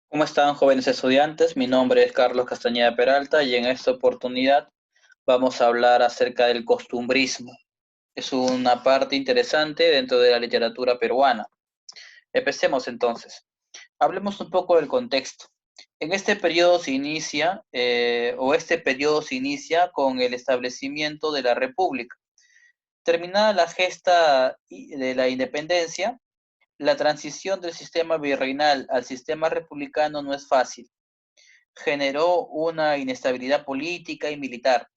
¿Cómo están, jóvenes estudiantes? Mi nombre es Carlos Castañeda Peralta y en esta oportunidad vamos a hablar acerca del costumbrismo. Es una parte interesante dentro de la literatura peruana. Empecemos entonces. Hablemos un poco del contexto. En este periodo se inicia, este periodo se inicia con el establecimiento de la República. Terminada la gesta de la independencia, la transición del sistema virreinal al sistema republicano no es fácil. Generó una inestabilidad política y militar.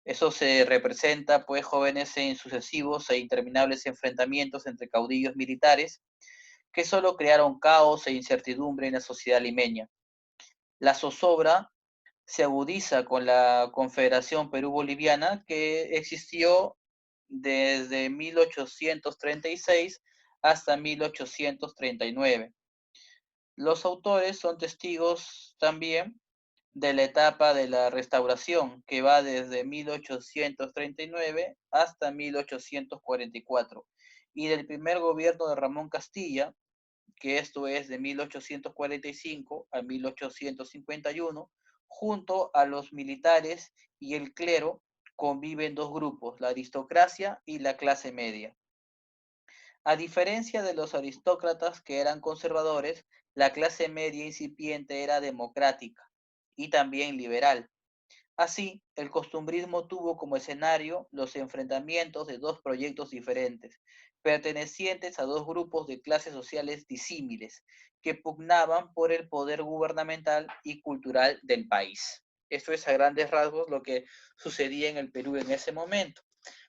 Eso se representa, pues, jóvenes en sucesivos e interminables enfrentamientos entre caudillos militares que solo crearon caos e incertidumbre en la sociedad limeña. La zozobra se agudiza con la Confederación Perú-Boliviana que existió desde 1836 hasta 1839. Los autores son testigos también de la etapa de la Restauración, que va desde 1839 hasta 1844, y del primer gobierno de Ramón Castilla, que esto es de 1845 a 1851, junto a los militares y el clero conviven dos grupos, la aristocracia y la clase media. A diferencia de los aristócratas que eran conservadores, la clase media incipiente era democrática y también liberal. Así, el costumbrismo tuvo como escenario los enfrentamientos de dos proyectos diferentes, pertenecientes a dos grupos de clases sociales disímiles, que pugnaban por el poder gubernamental y cultural del país. Esto es a grandes rasgos lo que sucedía en el Perú en ese momento.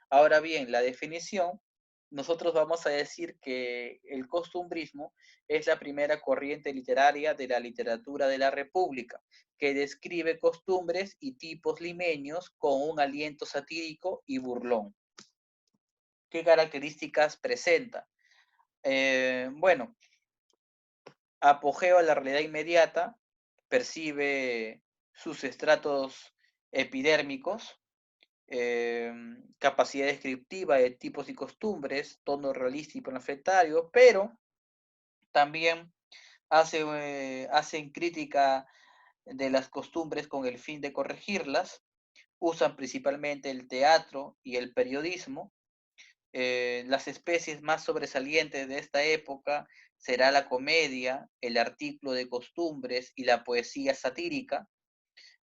Ahora bien, la definición, nosotros vamos a decir que el costumbrismo es la primera corriente literaria de la literatura de la República, que describe costumbres y tipos limeños con un aliento satírico y burlón. ¿Qué características presenta? Bueno, apogeo a la realidad inmediata, percibe sus estratos epidérmicos, capacidad descriptiva de tipos y costumbres, tono realista y panfletario, pero también hacen crítica de las costumbres con el fin de corregirlas, usan principalmente el teatro y el periodismo. Las especies más sobresalientes de esta época será la comedia, el artículo de costumbres y la poesía satírica,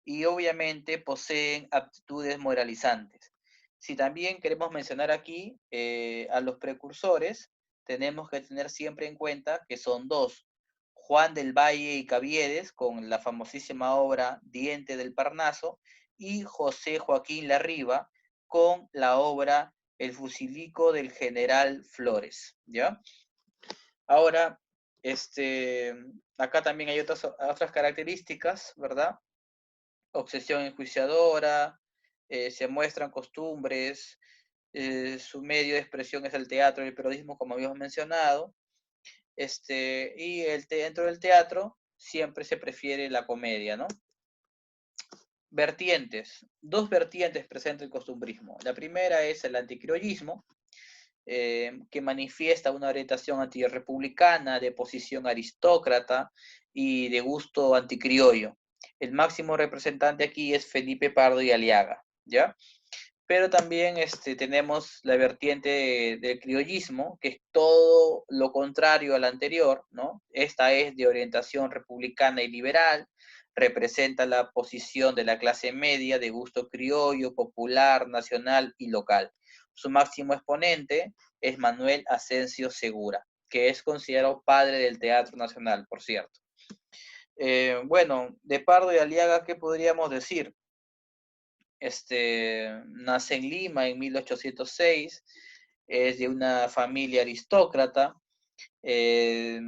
y obviamente poseen aptitudes moralizantes. Si también queremos mencionar aquí a los precursores, tenemos que tener siempre en cuenta que son dos, Juan del Valle y Caviedes, con la famosísima obra Diente del Parnaso, y José Joaquín Larriba, con la obra El Fusilico del General Flores, ¿ya? Ahora, acá también hay otras características, ¿verdad? Obsesión enjuiciadora, se muestran costumbres, su medio de expresión es el teatro y el periodismo, como habíamos mencionado, y dentro del teatro siempre se prefiere la comedia, ¿no? Vertientes. Dos vertientes presenta el costumbrismo. La primera es el anticriollismo, que manifiesta una orientación antirrepublicana, de posición aristócrata y de gusto anticriollo. El máximo representante aquí es Felipe Pardo y Aliaga, ¿ya? Pero también tenemos la vertiente del criollismo, que es todo lo contrario al anterior, ¿no? Esta es de orientación republicana y liberal, representa la posición de la clase media de gusto criollo, popular, nacional y local. Su máximo exponente es Manuel Asensio Segura, que es considerado padre del teatro nacional, por cierto. Bueno, de Pardo y Aliaga, ¿qué podríamos decir? Nace en Lima en 1806, es de una familia aristócrata, eh,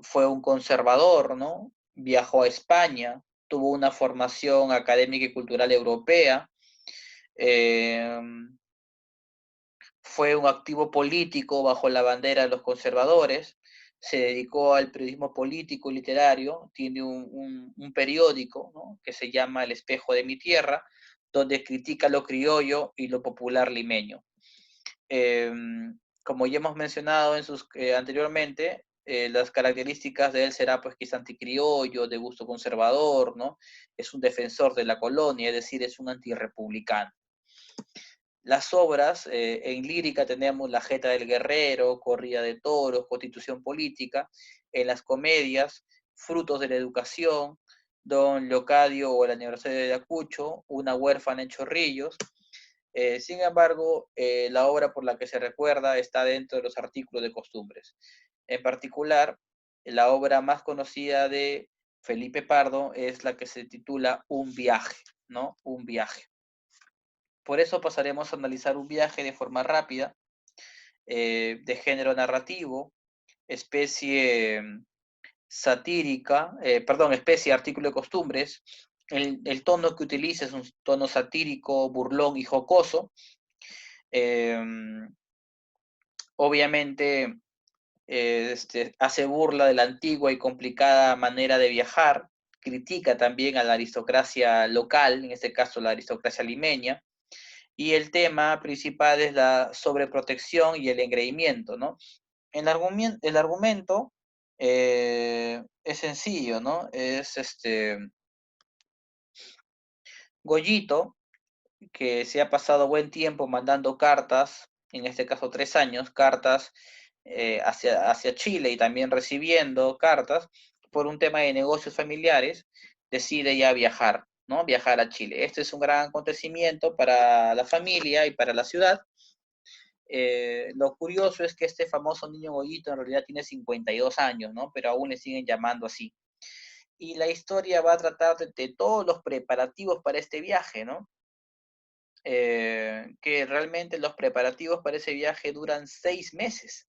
fue un conservador, ¿no? Viajó a España, tuvo una formación académica y cultural europea, eh, fue un activo político bajo la bandera de los conservadores, se dedicó al periodismo político y literario, tiene un periódico, ¿no?, que se llama El Espejo de mi Tierra, donde critica lo criollo y lo popular limeño. Eh, Como ya hemos mencionado anteriormente, las características de él será pues que es anticriollo, de gusto conservador, ¿no? Es un defensor de la colonia, es decir, es un antirrepublicano. Las obras, en lírica tenemos La Jeta del Guerrero, Corrida de Toros, Constitución Política. En las comedias, Frutos de la Educación, Don Leocadio o El Aniversario de Ayacucho, Una huérfana en Chorrillos. Sin embargo, la obra por la que se recuerda está dentro de los artículos de costumbres. En particular, la obra más conocida de Felipe Pardo es la que se titula Un viaje, ¿no? Un viaje. Por eso pasaremos a analizar un viaje de forma rápida, de género narrativo, especie satírica, especie artículo de costumbres. El tono que utiliza es un tono satírico, burlón y jocoso. Obviamente hace burla de la antigua y complicada manera de viajar, critica también a la aristocracia local, en este caso la aristocracia limeña, y el tema principal es la sobreprotección y el engreimiento, ¿no? El argumento es sencillo, ¿no? Es Goyito, que se ha pasado buen tiempo mandando cartas, en este caso 3 años, cartas hacia Chile y también recibiendo cartas por un tema de negocios familiares, decide ya viajar, ¿no? Viajar a Chile. Este es un gran acontecimiento para la familia y para la ciudad. Lo curioso es que este famoso niño Goyito en realidad tiene 52 años, ¿no? Pero aún le siguen llamando así. Y la historia va a tratar de todos los preparativos para este viaje, ¿no? Que realmente los preparativos para ese viaje duran 6 meses,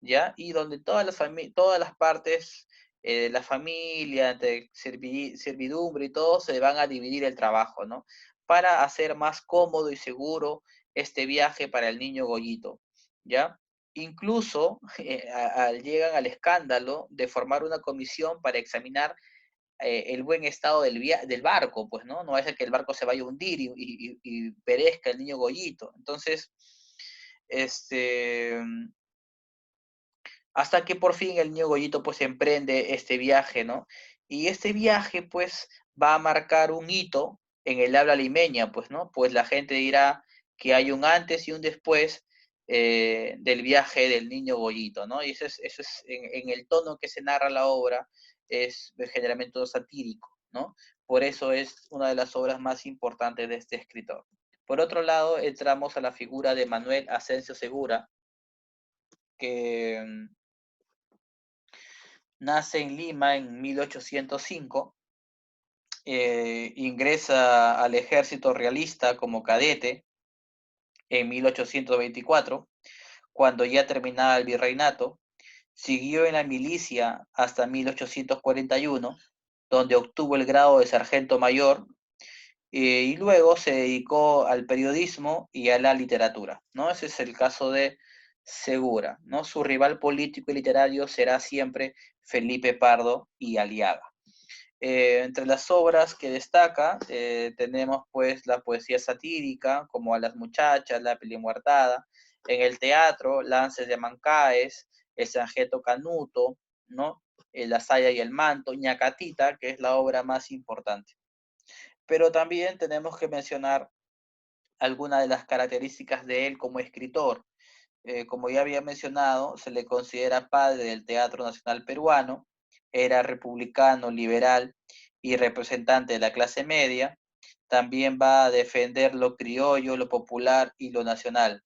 ¿ya? Y donde todas las partes de la familia, de servidumbre y todo, se van a dividir el trabajo, ¿no? Para hacer más cómodo y seguro este viaje para el niño Goyito, ¿ya? Incluso llegan al escándalo de formar una comisión para examinar el buen estado del barco, pues, ¿no? No vaya que el barco se vaya a hundir y perezca el niño Goyito. Entonces, este, hasta que por fin el niño Goyito pues emprende este viaje, ¿no? Y este viaje pues va a marcar un hito en el habla limeña, pues, ¿no? Pues la gente dirá que hay un antes y un después del viaje del niño Goyito, ¿no? Y eso es en el tono que se narra la obra, es generalmente todo satírico, ¿no? Por eso es una de las obras más importantes de este escritor. Por otro lado, entramos a la figura de Manuel Asensio Segura, que nace en Lima en 1805, ingresa al ejército realista como cadete en 1824, cuando ya terminaba el virreinato. Siguió en la milicia hasta 1841, donde obtuvo el grado de sargento mayor, y luego se dedicó al periodismo y a la literatura, ¿no? Ese es el caso de Segura, ¿no? Su rival político y literario será siempre Felipe Pardo y Aliaga. Entre las obras que destaca tenemos pues la poesía satírica, como A las muchachas, La peli muertada. En el teatro, Lances de Mancaes, El Sargento Canuto, ¿no? La saya y el manto, Ñacatita, que es la obra más importante. Pero también tenemos que mencionar algunas de las características de él como escritor. Como ya había mencionado, se le considera padre del Teatro Nacional Peruano, era republicano, liberal y representante de la clase media. También va a defender lo criollo, lo popular y lo nacional,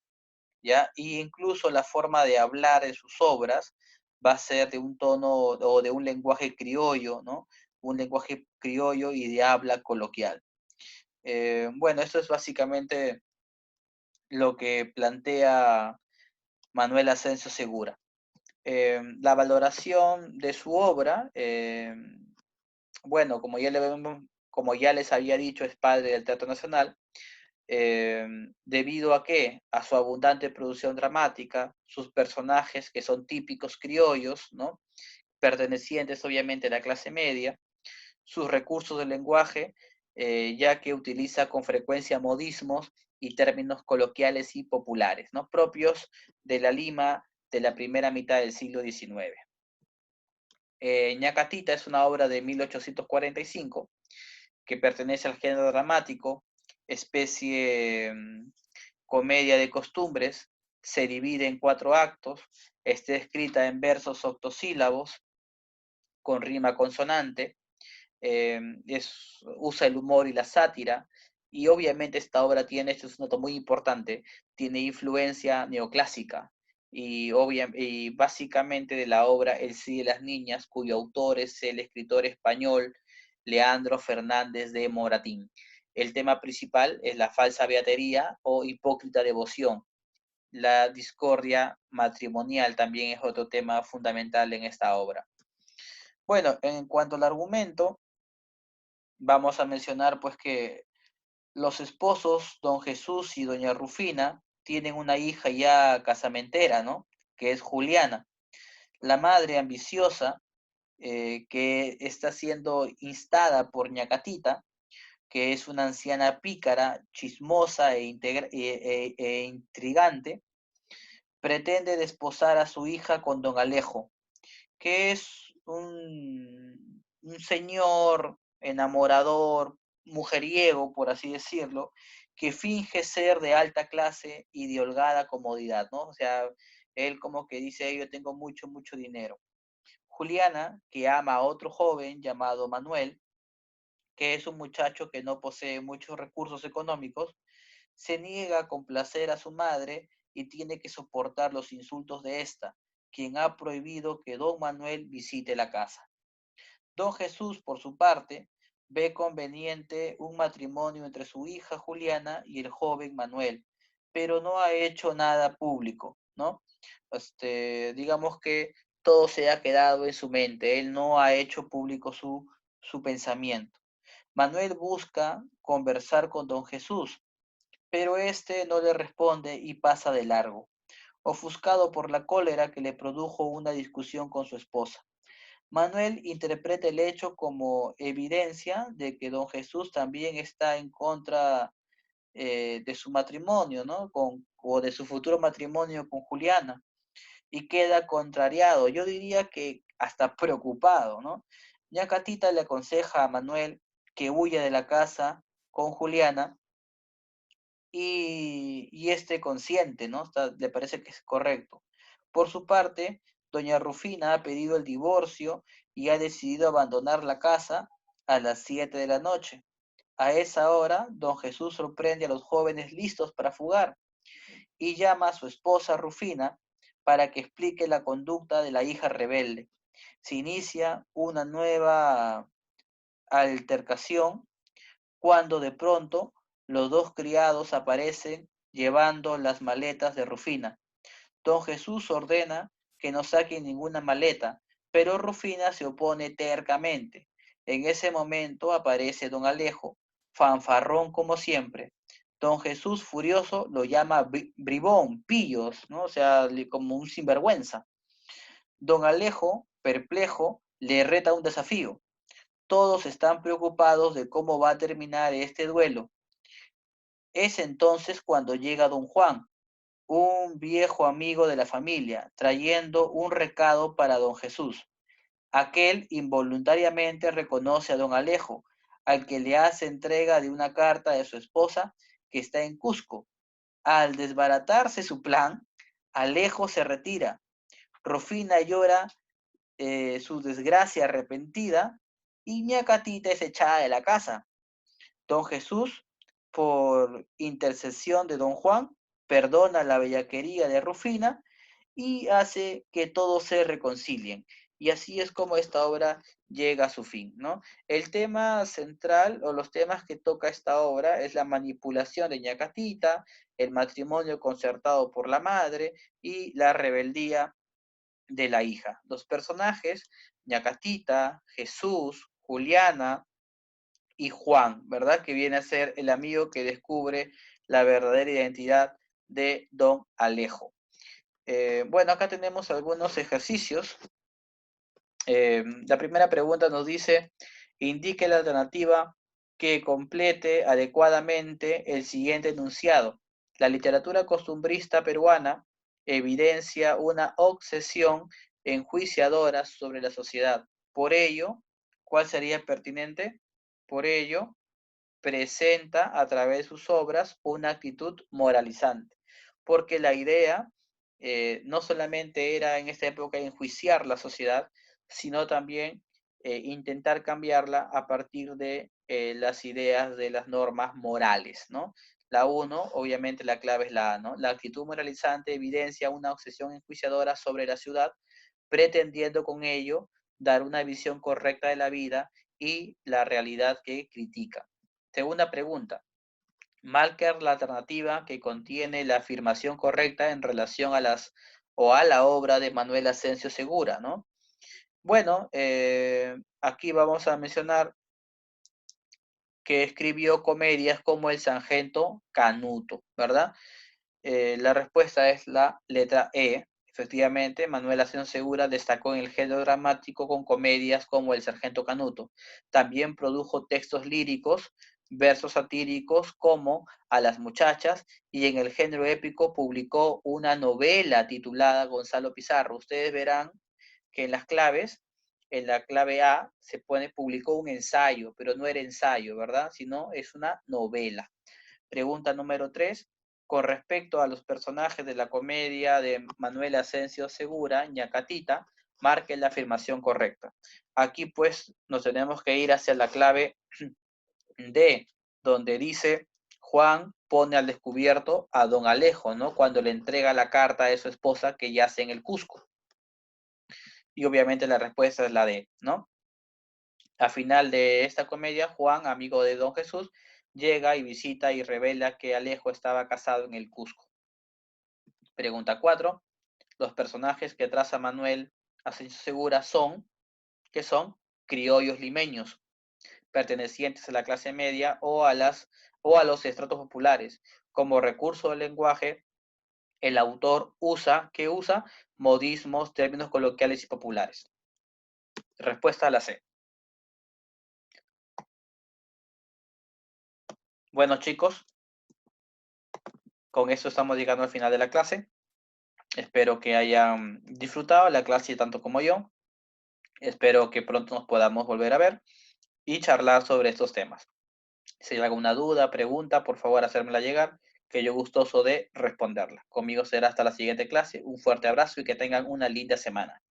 ¿ya? Y incluso la forma de hablar en sus obras va a ser de un tono o de un lenguaje criollo, ¿no? Un lenguaje criollo y de habla coloquial. Bueno, esto es básicamente lo que plantea Manuel Asensio Segura. La valoración de su obra, bueno, como ya les había dicho, es padre del Teatro Nacional, debido a que a su abundante producción dramática, sus personajes que son típicos criollos, ¿no? Pertenecientes obviamente a la clase media, sus recursos de lenguaje, ya que utiliza con frecuencia modismos y términos coloquiales y populares, ¿no? Propios de la Lima de la primera mitad del siglo XIX. Ñacatita es una obra de 1845 que pertenece al género dramático, especie comedia de costumbres, se divide en 4 actos, está escrita en versos octosílabos con rima consonante, usa el humor y la sátira, y obviamente esta obra tiene, esto es un dato muy importante, tiene influencia neoclásica, y básicamente de la obra El sí de las niñas, cuyo autor es el escritor español Leandro Fernández de Moratín. El tema principal es la falsa beatería o hipócrita devoción. La discordia matrimonial también es otro tema fundamental en esta obra. Bueno, en cuanto al argumento, vamos a mencionar pues que los esposos, don Jesús y doña Rufina, tienen una hija ya casamentera, ¿no? Que es Juliana. La madre ambiciosa, que está siendo instada por Ñacatita, que es una anciana pícara, chismosa e intrigante, pretende desposar a su hija con don Alejo, que es un señor enamorador, mujeriego, por así decirlo, que finge ser de alta clase y de holgada comodidad, ¿no? O sea, él como que dice, yo tengo mucho, mucho dinero. Juliana, que ama a otro joven llamado Manuel, que es un muchacho que no posee muchos recursos económicos, se niega a complacer a su madre y tiene que soportar los insultos de esta, quien ha prohibido que don Manuel visite la casa. Don Jesús, por su parte, ve conveniente un matrimonio entre su hija Juliana y el joven Manuel, pero no ha hecho nada público, ¿no? Digamos que todo se ha quedado en su mente, él no ha hecho público su pensamiento. Manuel busca conversar con don Jesús, pero este no le responde y pasa de largo, ofuscado por la cólera que le produjo una discusión con su esposa. Manuel interpreta el hecho como evidencia de que don Jesús también está en contra de su matrimonio, ¿no? O de su futuro matrimonio con Juliana, y queda contrariado, yo diría que hasta preocupado, ¿no? Ya Catita le aconseja a Manuel que huya de la casa con Juliana y este consciente, ¿no? Le parece que es correcto. Por su parte, doña Rufina ha pedido el divorcio y ha decidido abandonar la casa a las 7 de la noche. A esa hora, don Jesús sorprende a los jóvenes listos para fugar y llama a su esposa Rufina para que explique la conducta de la hija rebelde. Se inicia una nueva altercación cuando de pronto los dos criados aparecen llevando las maletas de Rufina. Don Jesús ordena que no saquen ninguna maleta, pero Rufina se opone tercamente. En ese momento aparece don Alejo, fanfarrón como siempre. Don Jesús, furioso, lo llama bribón, pillos, ¿no? O sea, como un sinvergüenza. Don Alejo, perplejo, le reta un desafío. Todos están preocupados de cómo va a terminar este duelo. Es entonces cuando llega don Juan, un viejo amigo de la familia, trayendo un recado para don Jesús. Aquel involuntariamente reconoce a don Alejo, al que le hace entrega de una carta de su esposa que está en Cusco. Al desbaratarse su plan, Alejo se retira. Rufina llora su desgracia arrepentida y Ñacatita es echada de la casa. Don Jesús, por intercesión de don Juan, perdona la bellaquería de Rufina y hace que todos se reconcilien. Y así es como esta obra llega a su fin, ¿no? El tema central o los temas que toca esta obra es la manipulación de Ñacatita, el matrimonio concertado por la madre y la rebeldía de la hija. Los personajes, Ñacatita, Jesús, Juliana, y Juan, ¿verdad? Que viene a ser el amigo que descubre la verdadera identidad de Don Alejo. Bueno, acá tenemos algunos ejercicios. La primera pregunta nos dice, indique la alternativa que complete adecuadamente el siguiente enunciado. La literatura costumbrista peruana evidencia una obsesión enjuiciadoras sobre la sociedad. Por ello, ¿cuál sería pertinente? Por ello, presenta a través de sus obras una actitud moralizante, porque la idea no solamente era en esta época enjuiciar la sociedad, sino también intentar cambiarla a partir de las ideas de las normas morales, ¿no? La 1, obviamente la clave es la A, ¿no? La actitud moralizante evidencia una obsesión enjuiciadora sobre la ciudad, pretendiendo con ello dar una visión correcta de la vida y la realidad que critica. Segunda pregunta. Marca la alternativa que contiene la afirmación correcta en relación a las o a la obra de Manuel Asensio Segura, ¿no? Bueno, aquí vamos a mencionar que escribió comedias como El Sargento Canuto, ¿verdad? La respuesta es la letra E. Efectivamente, Manuel Asensio Segura destacó en el género dramático con comedias como El Sargento Canuto. También produjo textos líricos, versos satíricos como A las muchachas, y en el género épico publicó una novela titulada Gonzalo Pizarro. Ustedes verán que en la clave A se pone publicó un ensayo, pero no era ensayo, ¿verdad? Sino es una novela. Pregunta número 3. Con respecto a los personajes de la comedia de Manuel Asensio Segura, Ñacatita, marque la afirmación correcta. Aquí pues nos tenemos que ir hacia la clave D, donde dice Juan pone al descubierto a don Alejo, ¿no? Cuando le entrega la carta de su esposa que yace en el Cusco. Y obviamente la respuesta es la D, ¿no? Al final de esta comedia, Juan, amigo de don Jesús, llega y visita y revela que Alejo estaba casado en el Cusco. Pregunta 4. Los personajes que traza Manuel Asensio Segura son, ¿qué son? Criollos limeños, pertenecientes a la clase media o a los estratos populares. Como recurso del lenguaje, el autor ¿qué usa? Modismos, términos coloquiales y populares. Respuesta a la C. Bueno, chicos, con esto estamos llegando al final de la clase. Espero que hayan disfrutado la clase tanto como yo. Espero que pronto nos podamos volver a ver y charlar sobre estos temas. Si hay alguna duda, pregunta, por favor hacérmela llegar, que yo gustoso de responderla. Conmigo será hasta la siguiente clase. Un fuerte abrazo y que tengan una linda semana.